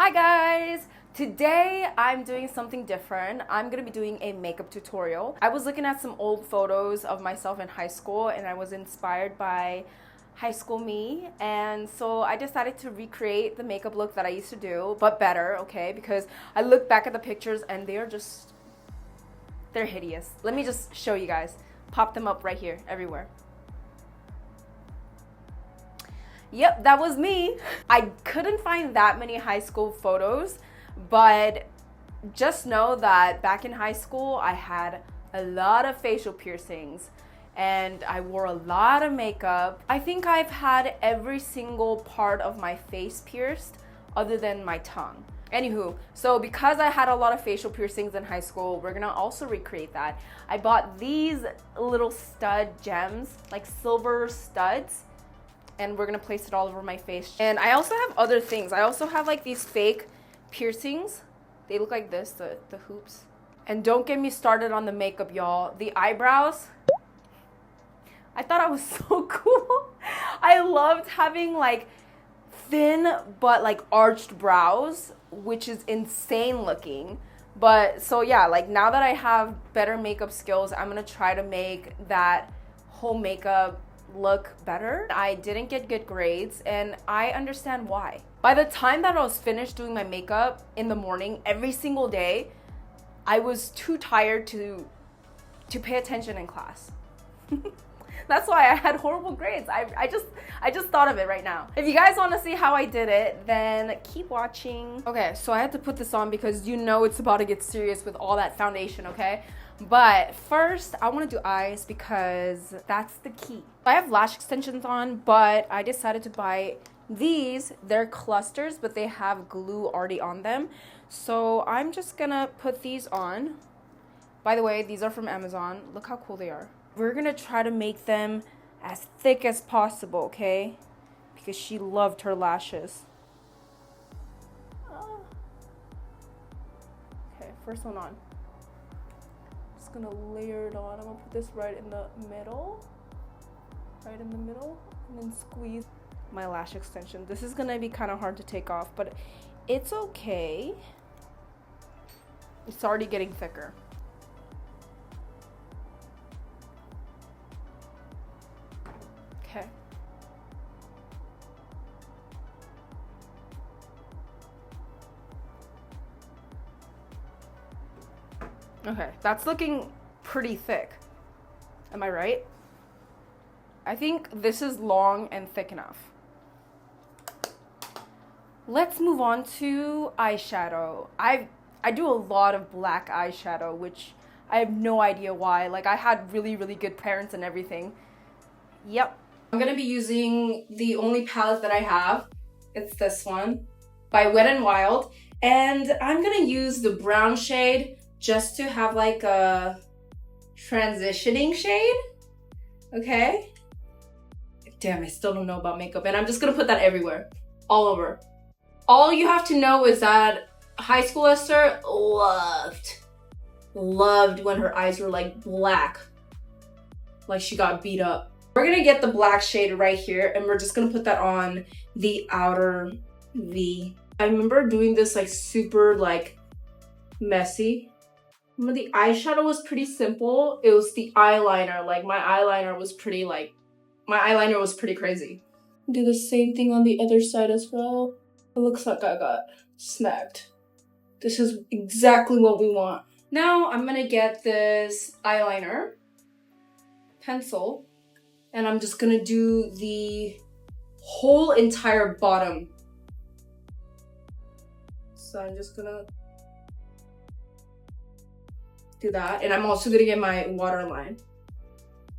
Hi guys! Today I'm doing something different. I'm gonna be doing a makeup tutorial. I was looking at some old photos of myself in high school and I was inspired by high school me, and so I decided to recreate the makeup look that I used to do, but better, okay? Because I look back at the pictures and they're hideous. Let me just show you guys. Pop them up right here, everywhere. Yep, that was me. I couldn't find that many high school photos, but just know that back in high school, I had a lot of facial piercings and I wore a lot of makeup. I think I've had every single part of my face pierced other than my tongue. Anywho, so because I had a lot of facial piercings in high school, we're gonna also recreate that. I bought these little stud gems, like silver studs, and we're gonna place it all over my face. And I also have other things. I also have like these fake piercings. They look like this, the hoops. And don't get me started on the makeup, y'all. The eyebrows, I thought I was so cool. I loved having like thin but like arched brows, which is insane looking. But so yeah, like now that I have better makeup skills, I'm gonna try to make that whole makeup look better. I didn't get good grades and I understand why. By the time that I was finished doing my makeup in the morning every single day, I was too tired to pay attention in class. That's why I had horrible grades. I just thought of it right now. If you guys want to see how I did it, then keep watching. Okay, so I had to put this on because you know it's about to get serious with all that foundation, okay? But first, I want to do eyes because that's the key. I have lash extensions on, but I decided to buy these. They're clusters, but they have glue already on them. So I'm just gonna put these on. By the way, these are from Amazon. Look how cool they are. We're gonna try to make them as thick as possible, okay? Because she loved her lashes. Okay, first one on. Just gonna layer it on. I'm gonna put this right in the middle. Right in the middle. And then squeeze my lash extension. This is gonna be kind of hard to take off, but it's okay. It's already getting thicker. Okay. Okay, that's looking pretty thick. Am I right? I think this is long and thick enough. Let's move on to eyeshadow. I do a lot of black eyeshadow, which I have no idea why. Like, I had really, really good parents and everything. Yep. I'm gonna be using the only palette that I have. It's this one by Wet n Wild. And I'm gonna use the brown shade just to have like a transitioning shade, okay? Damn, I still don't know about makeup, and I'm just gonna put that everywhere, all over. All you have to know is that high school Esther loved when her eyes were like black, like she got beat up. We're gonna get the black shade right here, and we're just gonna put that on the outer V. I remember doing this like super like messy. The eyeshadow was pretty simple. It was the eyeliner. Like my eyeliner was pretty crazy. Do the same thing on the other side as well. It looks like I got smacked. This is exactly what we want. Now I'm gonna get this eyeliner pencil and I'm just gonna do the whole entire bottom. So I'm just gonna do that, and I'm also gonna get my waterline.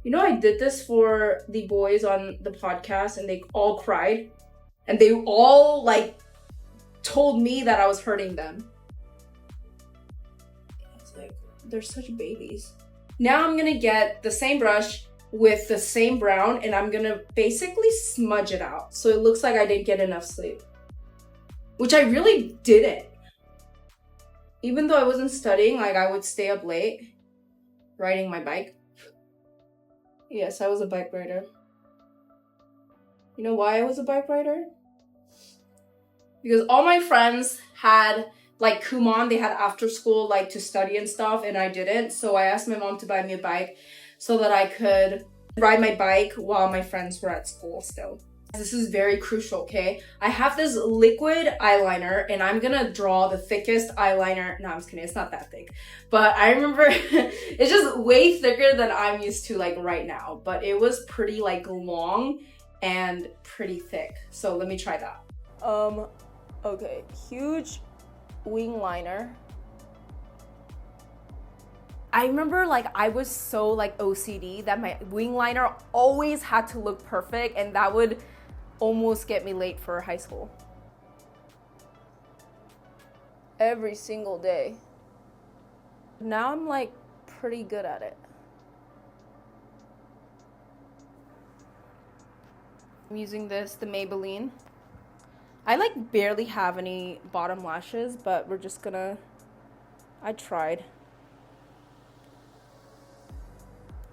You know, I did this for the boys on the podcast and they all cried and they all like told me that I was hurting them. It's like, they're such babies. Now I'm gonna get the same brush with the same brown and I'm gonna basically smudge it out so it looks like I didn't get enough sleep, which I really didn't. Even though I wasn't studying, like I would stay up late riding my bike. Yes, I was a bike rider. You know why I was a bike rider? because all my friends had like Kumon, they had after school like to study and stuff, and I didn't. So I asked my mom to buy me a bike so that I could ride my bike while my friends were at school still. This is very crucial, okay? I have this liquid eyeliner and I'm gonna draw the thickest eyeliner. No, I'm just kidding, it's not that thick. But I remember it's just way thicker than I'm used to like right now. But it was pretty like long and pretty thick. So let me try that. Okay, huge wing liner. I remember like I was so like OCD that my wing liner always had to look perfect, and that would almost get me late for high school. Every single day. Now I'm like pretty good at it. I'm using this, the Maybelline. I like barely have any bottom lashes, but we're just gonna, I tried.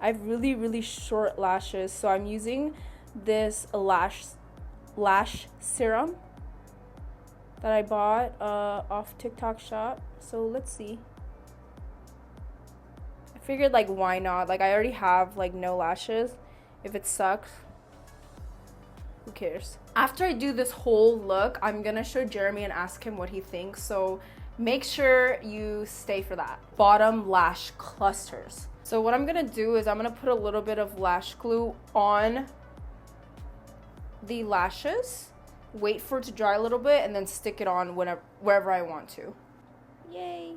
I have really short lashes, so I'm using this lash serum that I bought off TikTok shop. So let's see. I figured like why not? Like I already have like no lashes. If it sucks, who cares? After I do this whole look, I'm gonna show Jeremy and ask him what he thinks. So make sure you stay for that. Bottom lash clusters. So what I'm gonna do is I'm gonna put a little bit of lash glue on the lashes, wait for it to dry a little bit, and then stick it on wherever I want to. Yay.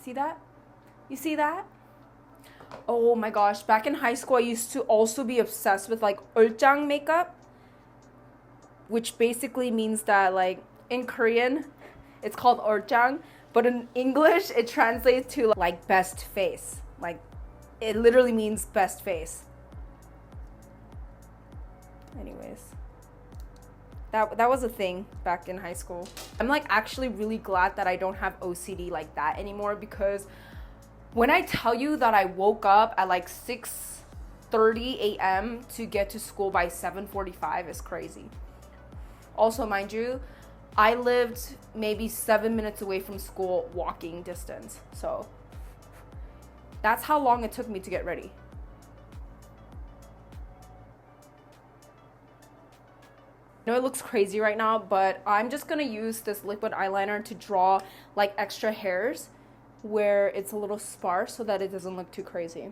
See that? You see that? Oh my gosh, back in high school I used to also be obsessed with like uljang makeup, which basically means that like in Korean it's called uljang, but in English it translates to like best face. Like it literally means best face. Anyways, that was a thing back in high school. I'm like actually really glad that I don't have OCD like that anymore, because when I tell you that I woke up at like 6:30 a.m. to get to school by 7:45, it's crazy. Also, mind you, I lived maybe 7 minutes away from school walking distance. So that's how long it took me to get ready. I know it looks crazy right now, but I'm just gonna use this liquid eyeliner to draw like extra hairs where it's a little sparse so that it doesn't look too crazy.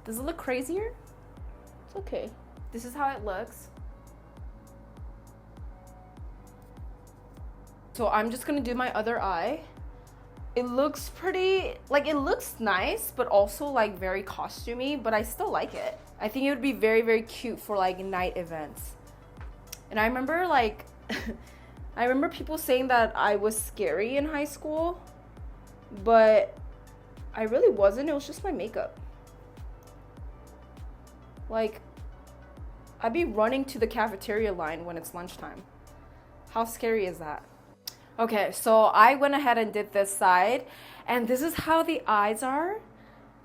Does it look crazier? It's okay. This is how it looks. So I'm just gonna do my other eye. It looks pretty, like it looks nice, but also like very costumey, but I still like it. I think it would be very cute for like night events. And I remember like, I remember people saying that I was scary in high school, but I really wasn't. It was just my makeup. Like, I'd be running to the cafeteria line when it's lunchtime. How scary is that? Okay, so I went ahead and did this side, and this is how the eyes are.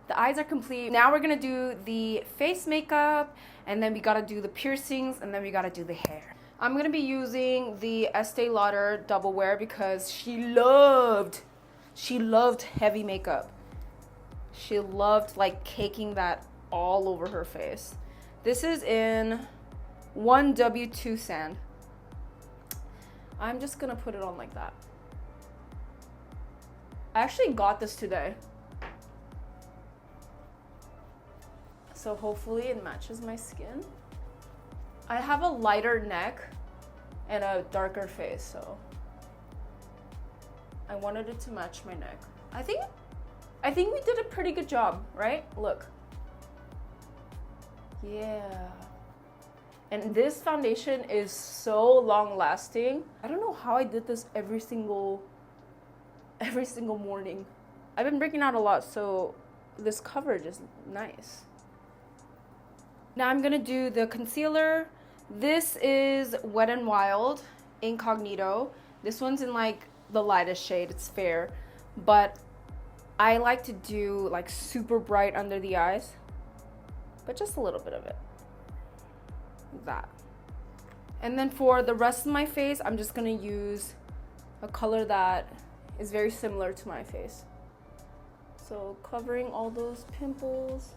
The eyes are complete. Now we're gonna do the face makeup, and then we gotta do the piercings, and then we gotta do the hair. I'm gonna be using the Estee Lauder Double Wear because she loved heavy makeup. She loved like caking that all over her face. This is in 1W2 Sand. I'm just gonna put it on like that. I actually got this today. So hopefully it matches my skin. I have a lighter neck and a darker face, so I wanted it to match my neck. I think we did a pretty good job, right? Look. Yeah. And this foundation is so long lasting. I don't know how I did this every single morning. I've been breaking out a lot, so this coverage is nice. Now I'm gonna do the concealer. This is Wet n Wild Incognito. This one's in like the lightest shade, it's fair. But I like to do like super bright under the eyes, but just a little bit of it. That. And then for the rest of my face, I'm just gonna use a color that is very similar to my face. So covering all those pimples.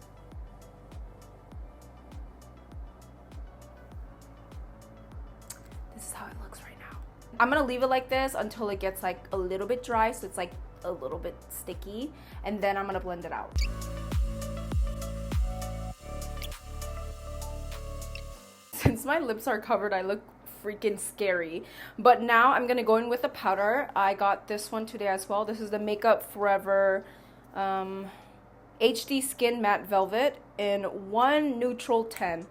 This is how it looks right now. I'm gonna leave it like this until it gets like a little bit dry, so it's like a little bit sticky, and then I'm gonna blend it out. Since my lips are covered, I look freaking scary. But now I'm gonna go in with a powder. I got this one today as well. This is the Makeup Forever HD Skin Matte Velvet in 1 Neutral 10.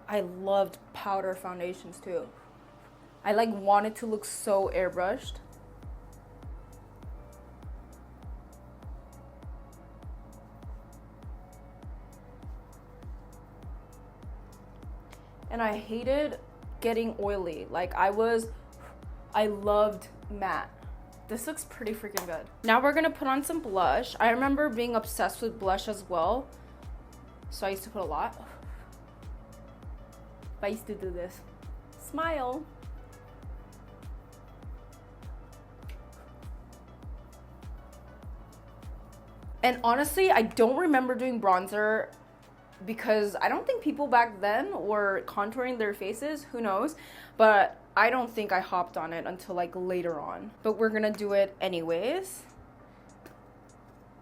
I loved powder foundations too. I like wanted to look so airbrushed. And I hated getting oily. Like I loved matte. This looks pretty freaking good. Now we're gonna put on some blush. I remember being obsessed with blush as well, so I used to put a lot. But I used to do this. Smile. And honestly, I don't remember doing bronzer because I don't think people back then were contouring their faces. Who knows? But I don't think I hopped on it until like later on. But we're gonna do it anyways,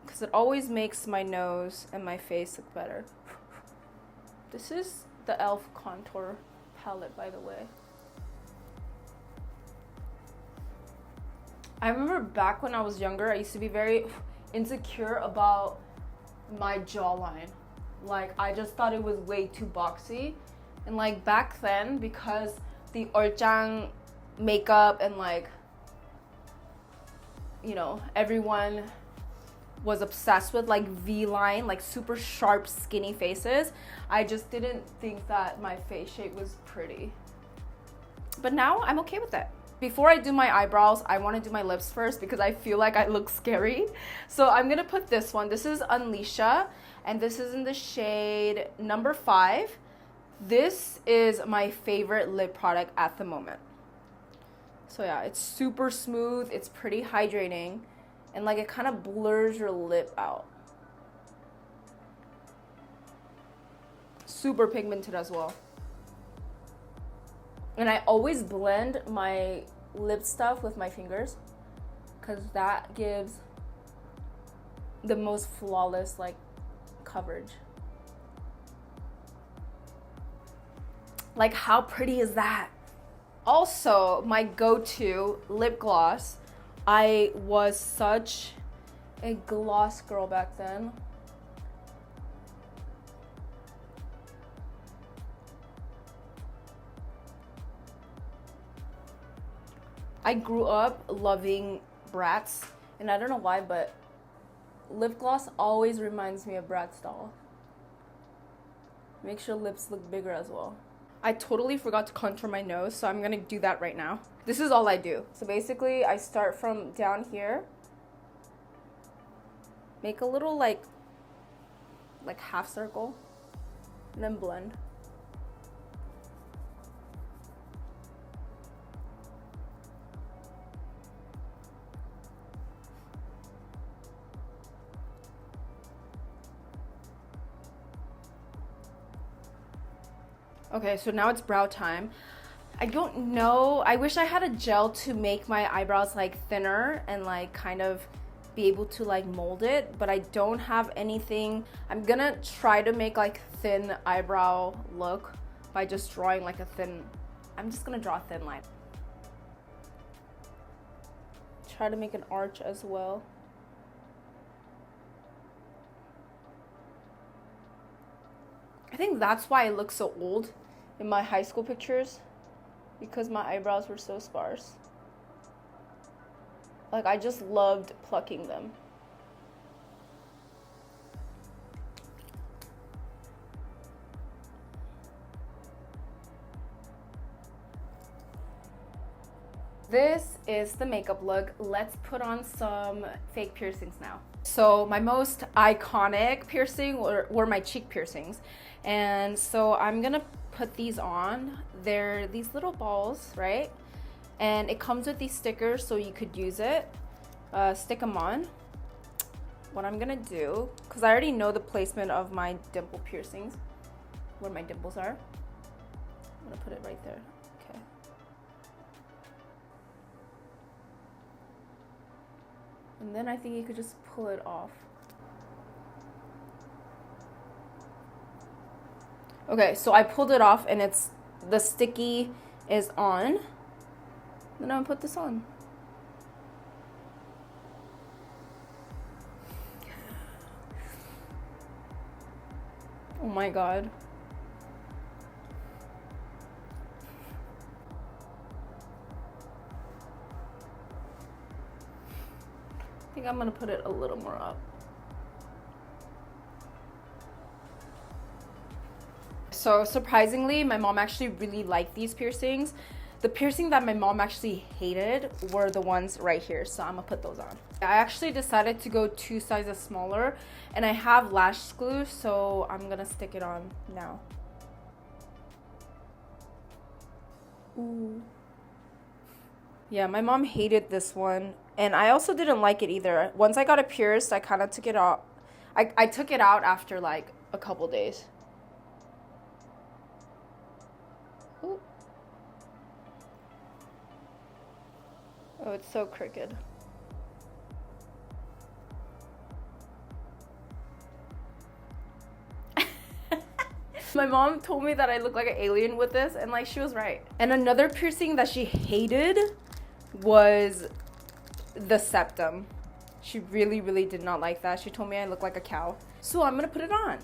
because it always makes my nose and my face look better. This is the e.l.f. contour palette, by the way. I remember back when I was younger, I used to be very insecure about my jawline. Like I just thought it was way too boxy, and like back then, because the orjang makeup and like, you know, everyone was obsessed with like V-line, like super sharp skinny faces, I just didn't think that my face shape was pretty. But now I'm okay with it. Before I do my eyebrows, I want to do my lips first because I feel like I look scary. So I'm gonna put this one. This is Unleasha, and this is in the shade number 5. This is my favorite lip product at the moment. So yeah, it's super smooth, it's pretty hydrating, and like it kind of blurs your lip out. Super pigmented as well. And I always blend my lip stuff with my fingers because that gives the most flawless like coverage. Like how pretty is that? Also, my go-to lip gloss. I was such a gloss girl back then. I grew up loving Bratz, and I don't know why, but lip gloss always reminds me of Bratz doll. Makes your lips look bigger as well. I totally forgot to contour my nose, so I'm gonna do that right now. This is all I do. So basically, I start from down here, make a little like half circle, and then blend. Okay, so now it's brow time. I don't know, I wish I had a gel to make my eyebrows like thinner and like kind of be able to like mold it, but I don't have anything. I'm gonna try to make like thin eyebrow look by just drawing like a thin, I'm just gonna draw a thin line. Try to make an arch as well. I think that's why I look so old in my high school pictures, because my eyebrows were so sparse. Like I just loved plucking them. This is the makeup look. Let's put on some fake piercings now. So my most iconic piercing were my cheek piercings. And so I'm gonna put these on. They're these little balls, right? And it comes with these stickers so you could use it. Stick them on. What I'm gonna do, because I already know the placement of my dimple piercings, where my dimples are. I'm gonna put it right there. Okay. And then I think you could just pull it off. Okay, so I pulled it off and it's the sticky is on. Then I'm gonna put this on. Oh my god. I think I'm gonna put it a little more up. So surprisingly, my mom actually really liked these piercings. The piercing that my mom actually hated were the ones right here, so I'm gonna put those on. I actually decided to go 2 sizes smaller, and I have lash glue, so I'm gonna stick it on now. Ooh. Yeah, my mom hated this one, and I also didn't like it either. Once I got it pierced, I kind of took it out. I took it out after like a couple days. Ooh. Oh, it's so crooked. My mom told me that I look like an alien with this, and like she was right. And another piercing that she hated was the septum. She really, really did not like that. She told me I look like a cow. So I'm gonna put it on.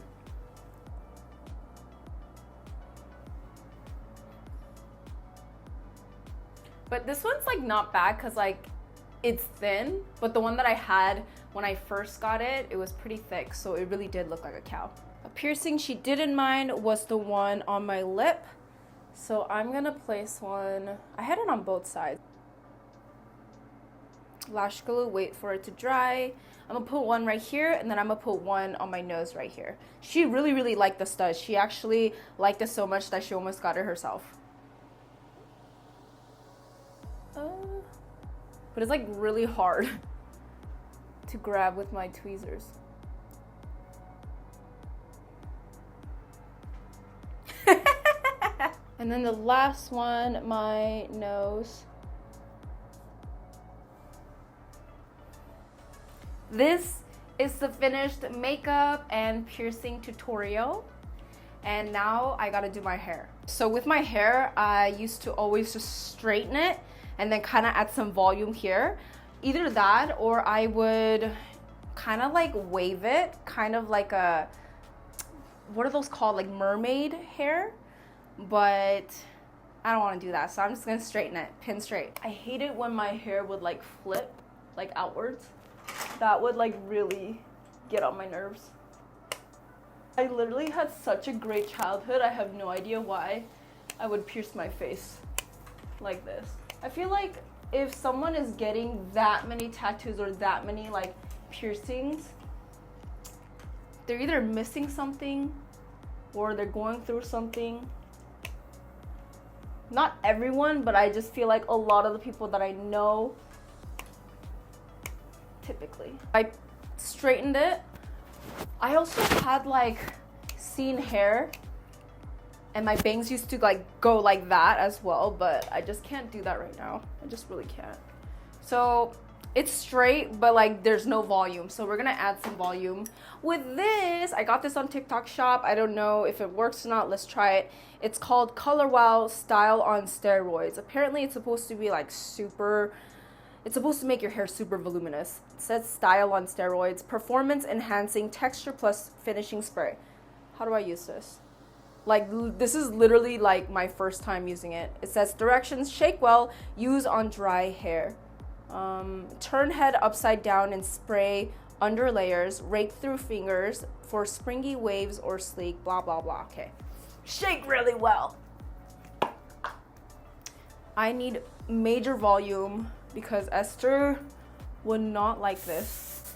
But this one's like not bad because like it's thin, but the one that I had when I first got it, it was pretty thick, so it really did look like a cow. A piercing she didn't mind was the one on my lip. So I'm gonna place one, I had it on both sides. Lash glue, wait for it to dry. I'm gonna put one right here, and then I'm gonna put one on my nose right here. She really, really liked the stud. She actually liked it so much that she almost got it herself. But it's like really hard to grab with my tweezers. And then the last one, my nose. This is the finished makeup and piercing tutorial. And now I gotta do my hair. So with my hair, I used to always just straighten it and then kind of add some volume here. Either that, or I would kind of like wave it, kind of like a, what are those called? Like mermaid hair. But I don't want to do that, so I'm just gonna straighten it, pin straight. I hate it when my hair would like flip, like outwards. That would like really get on my nerves. I literally had such a great childhood. I have no idea why I would pierce my face like this. I feel like if someone is getting that many tattoos or that many like piercings, they're either missing something or they're going through something. Not everyone, but I just feel like a lot of the people that I know, typically. I straightened it. I also had like seen hair, and my bangs used to like go like that as well, but I just can't do that right now. I just really can't. So it's straight, but like there's no volume, so we're gonna add some volume with this. I got this on TikTok shop. I don't know if it works or not. Let's try it. It's called Color Wow Style on Steroids. Apparently it's supposed to be like super, it's supposed to make your hair super voluminous. It says Style on Steroids, performance enhancing texture plus finishing spray. How do I use this? Like, this is literally like my first time using it. It says directions: shake well, use on dry hair. Turn head upside down and spray under layers, rake through fingers for springy waves or sleek, blah, blah, blah. Okay. Shake really well. I need major volume because Esther would not like this.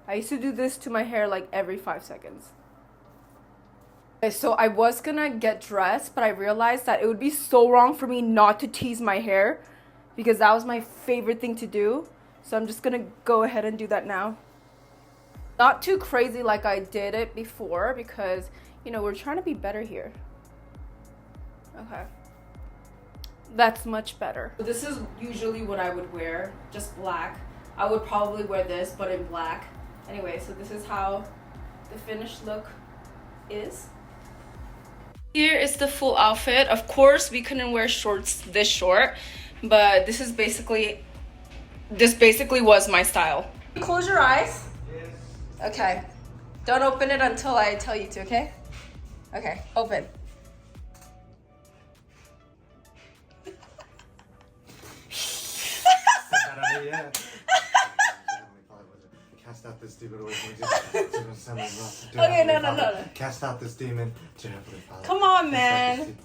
I used to do this to my hair like every 5 seconds. Okay, so I was gonna get dressed, but I realized that it would be so wrong for me not to tease my hair because that was my favorite thing to do. So I'm just gonna go ahead and do that now. Not too crazy like I did it before because, you know, we're trying to be better here. Okay. That's much better. This is usually what I would wear, just black. I would probably wear this, but in black. Anyway, so this is how the finished look is. Here is the full outfit. Of course, we couldn't wear shorts this short, but this basically was my style. Close your eyes. Yes. Okay. Don't open it until I tell you to, okay? Okay, open. Cast out this demon. Okay, no. Cast out this demon. Come on, man.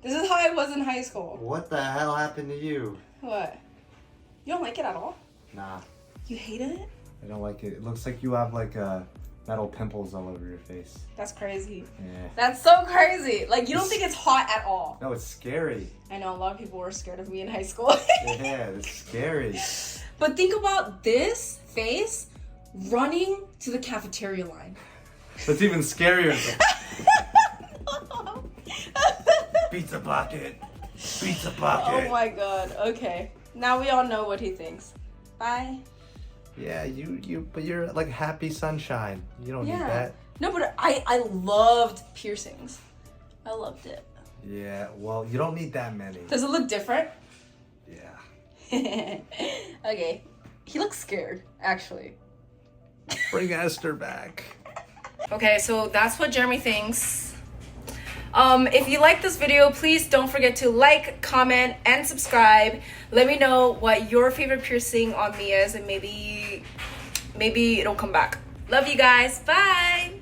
This is how I was in high school. What the hell happened to you? What? You don't like it at all? Nah. You hated it? I don't like it. It looks like you have like metal pimples all over your face. That's crazy. Yeah. That's so crazy. Like, you don't think it's hot at all. No, it's scary. I know, a lot of people were scared of me in high school. Yeah, it's scary. But think about this face running to the cafeteria line. That's even scarier. Pizza pocket. Pizza pocket. Oh my god. Okay. Now we all know what he thinks. Bye. Yeah, but you're like happy sunshine. You don't need that. No, but I loved piercings. I loved it. Yeah, well, you don't need that many. Does it look different? Yeah. Okay. He looks scared, actually. Bring Esther back. Okay, so that's what Jeremy thinks. If you like this video, please don't forget to like, comment, and subscribe. Let me know what your favorite piercing on me is, and maybe it'll come back. Love you guys. Bye.